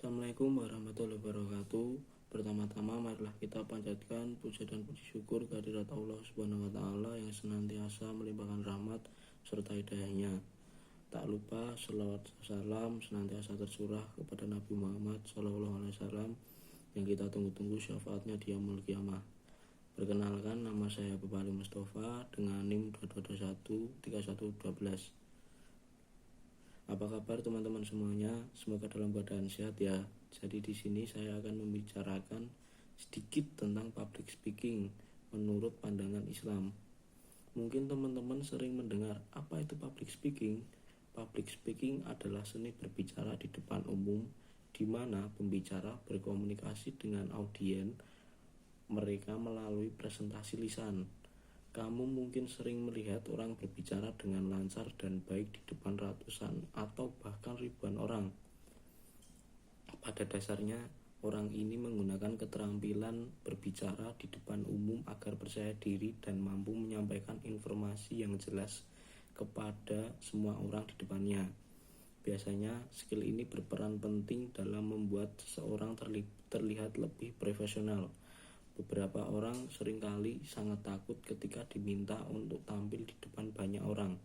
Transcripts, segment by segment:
Assalamualaikum warahmatullahi wabarakatuh. Pertama-tama marilah kita panjatkan puja dan puji syukur kehadirat Allah Subhanahu wa taala yang senantiasa melimpahkan rahmat serta hidayahnya. Tak lupa selawat salam senantiasa tercurah kepada Nabi Muhammad SAW yang kita tunggu-tunggu syafaatnya di yaumul qiyamah. Perkenalkan, nama saya Bapak Ali Mustafa dengan NIM 22213112. Apa kabar teman-teman semuanya? Semoga dalam keadaan sehat ya. Jadi di sini saya akan membicarakan sedikit tentang public speaking menurut pandangan Islam. Mungkin teman-teman sering mendengar apa itu public speaking. Public speaking adalah seni berbicara di depan umum, di mana pembicara berkomunikasi dengan audiens mereka melalui presentasi lisan. Kamu mungkin sering melihat orang berbicara dengan lancar dan baik di depan ratusan atau bahkan ribuan orang. Pada dasarnya, orang ini menggunakan keterampilan berbicara di depan umum agar percaya diri dan mampu menyampaikan informasi yang jelas kepada semua orang di depannya. Biasanya, skill ini berperan penting dalam membuat seseorang terlihat lebih profesional. Beberapa orang seringkali sangat takut ketika diminta untuk tampil di depan banyak orang.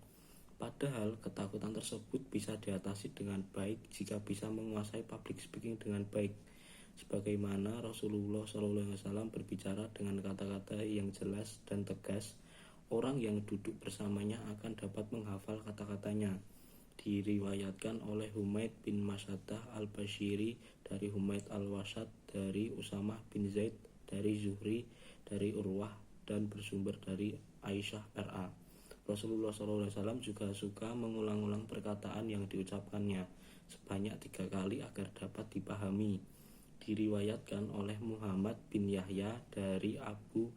Padahal ketakutan tersebut bisa diatasi dengan baik jika bisa menguasai public speaking dengan baik. Sebagaimana Rasulullah SAW berbicara dengan kata-kata yang jelas dan tegas, orang yang duduk bersamanya akan dapat menghafal kata-katanya. Diriwayatkan oleh Humaid bin Masyadah al-Bashiri dari Humaid al-Wasat dari Usamah bin Zaid dari Zuhri, dari Urwah, dan bersumber dari Aisyah R.A. Rasulullah SAW juga suka mengulang-ulang perkataan yang diucapkannya sebanyak 3 kali agar dapat dipahami. Diriwayatkan oleh Muhammad bin Yahya dari Abu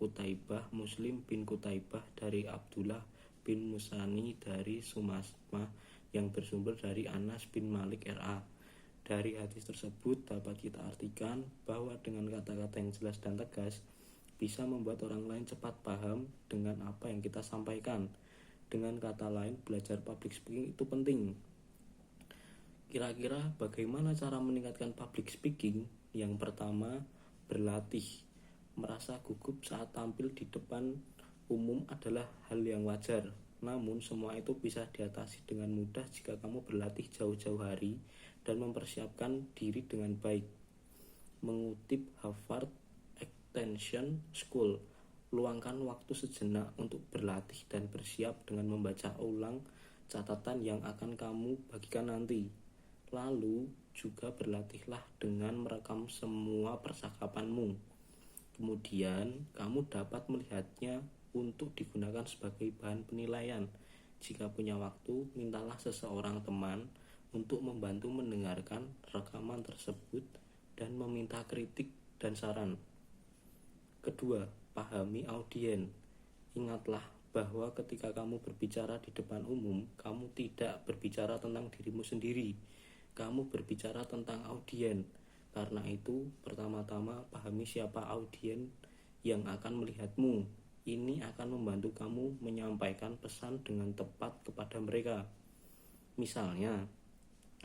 Qutaibah, Muslim bin Qutaibah dari Abdullah bin Musani dari Sumasma yang bersumber dari Anas bin Malik R.A. Dari hadis tersebut dapat kita artikan bahwa dengan kata-kata yang jelas dan tegas bisa membuat orang lain cepat paham dengan apa yang kita sampaikan. Dengan kata lain, belajar public speaking itu penting. Kira-kira bagaimana cara meningkatkan public speaking? Yang pertama, berlatih. Merasa gugup saat tampil di depan umum adalah hal yang wajar. Namun semua itu bisa diatasi dengan mudah jika kamu berlatih jauh-jauh hari dan mempersiapkan diri dengan baik. Mengutip Harvard Extension School, luangkan waktu sejenak untuk berlatih dan bersiap dengan membaca ulang catatan yang akan kamu bagikan nanti. Lalu juga berlatihlah dengan merekam semua percakapanmu. Kemudian kamu dapat melihatnya untuk digunakan sebagai bahan penilaian. Jika punya waktu, mintalah seseorang teman untuk membantu mendengarkan rekaman tersebut dan meminta kritik dan saran. Kedua, pahami audiens. Ingatlah bahwa ketika kamu berbicara di depan umum, kamu tidak berbicara tentang dirimu sendiri. Kamu berbicara tentang audiens. Karena itu, pertama-tama pahami siapa audiens yang akan melihatmu. Ini akan membantu kamu menyampaikan pesan dengan tepat kepada mereka. Misalnya,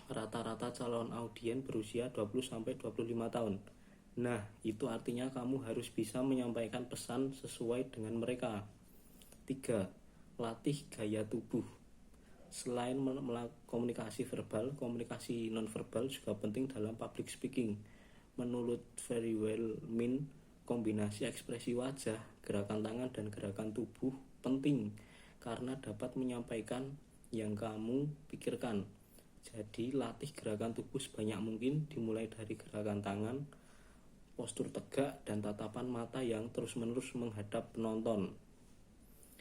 rata-rata calon audiens berusia 20-25 tahun. Nah, itu artinya kamu harus bisa menyampaikan pesan sesuai dengan mereka. 3. Latih gaya tubuh. Selain komunikasi verbal, komunikasi nonverbal juga penting dalam public speaking. Menurut Verywell-Min, kombinasi ekspresi wajah, gerakan tangan, dan gerakan tubuh penting karena dapat menyampaikan yang kamu pikirkan. Jadi latih gerakan tubuh sebanyak mungkin, dimulai dari gerakan tangan, postur tegak, dan tatapan mata yang terus-menerus menghadap penonton.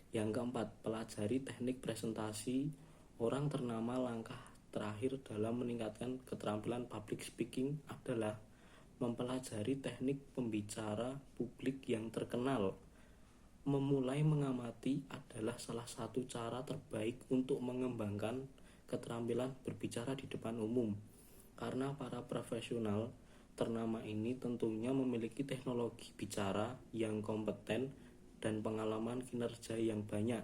Yang keempat, pelajari teknik presentasi. Orang ternama langkah terakhir dalam meningkatkan keterampilan public speaking adalah mempelajari teknik pembicara publik yang terkenal. Memulai mengamati adalah salah satu cara terbaik untuk mengembangkan keterampilan berbicara di depan umum. Karena para profesional ternama ini tentunya memiliki teknologi bicara yang kompeten dan pengalaman kinerja yang banyak.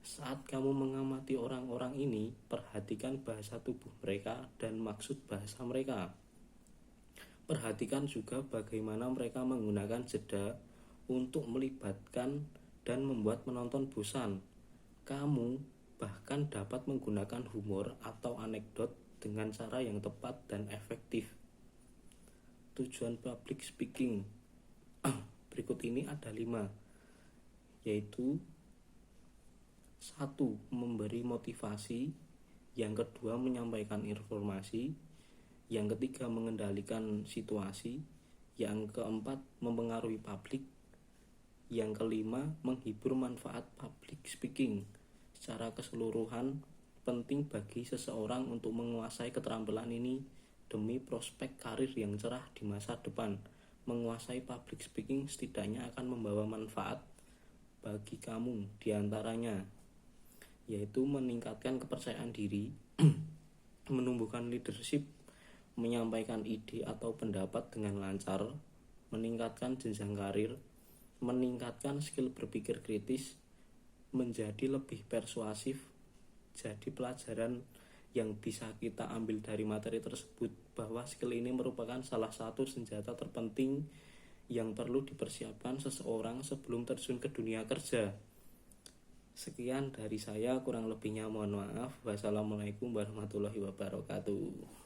Saat kamu mengamati orang-orang ini, perhatikan bahasa tubuh mereka dan maksud bahasa mereka. Perhatikan juga bagaimana mereka menggunakan jeda untuk melibatkan dan membuat penonton bosan. Kamu bahkan dapat menggunakan humor atau anekdot dengan cara yang tepat dan efektif. Tujuan public speaking berikut ini ada 5, yaitu 1. Memberi motivasi. Yang kedua, menyampaikan informasi. Yang ketiga, mengendalikan situasi. Yang keempat, mempengaruhi publik. Yang kelima, menghibur. Manfaat public speaking secara keseluruhan penting bagi seseorang untuk menguasai keterampilan ini demi prospek karir yang cerah di masa depan. Menguasai public speaking setidaknya akan membawa manfaat bagi kamu, diantaranya yaitu meningkatkan kepercayaan diri, menumbuhkan leadership, menyampaikan ide atau pendapat dengan lancar, meningkatkan jenjang karir, meningkatkan skill berpikir kritis, menjadi lebih persuasif. Jadi pelajaran yang bisa kita ambil dari materi tersebut bahwa skill ini merupakan salah satu senjata terpenting yang perlu dipersiapkan seseorang sebelum terjun ke dunia kerja. Sekian dari saya, kurang lebihnya mohon maaf. Wassalamualaikum warahmatullahi wabarakatuh.